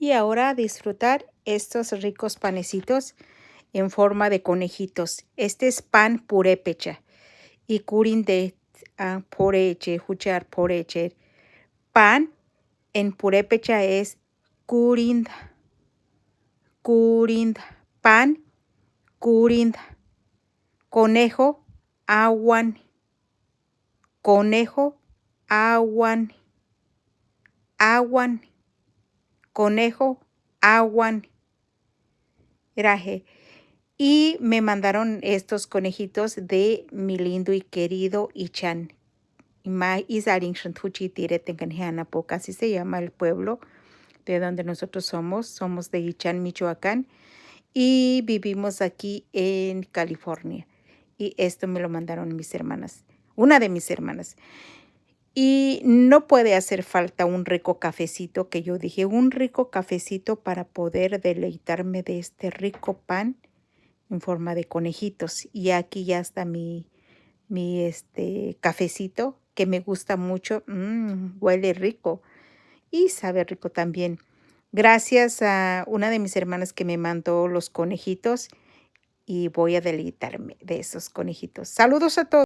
Y ahora a disfrutar estos ricos panecitos en forma de conejitos. Este es pan purépecha y kurinde poreche, huchar poreche. Pan en purépecha es kurinda, kurinda. Pan, kurinda. Conejo, aguan. Conejo, aguan. Aguan. Conejo, aguan. Graje. Y me mandaron estos conejitos de mi lindo y querido Ichan. Así se llama el pueblo de donde nosotros somos. Somos de Ichan, Michoacán. Y vivimos aquí en California. Y esto me lo mandaron mis hermanas. Una de mis hermanas. Y no puede hacer falta un rico cafecito, que yo dije, un rico cafecito para poder deleitarme de este rico pan en forma de conejitos. Y aquí ya está mi cafecito, que me gusta mucho. Huele rico y sabe rico también. Gracias a una de mis hermanas que me mandó los conejitos y voy a deleitarme de esos conejitos. Saludos a todos.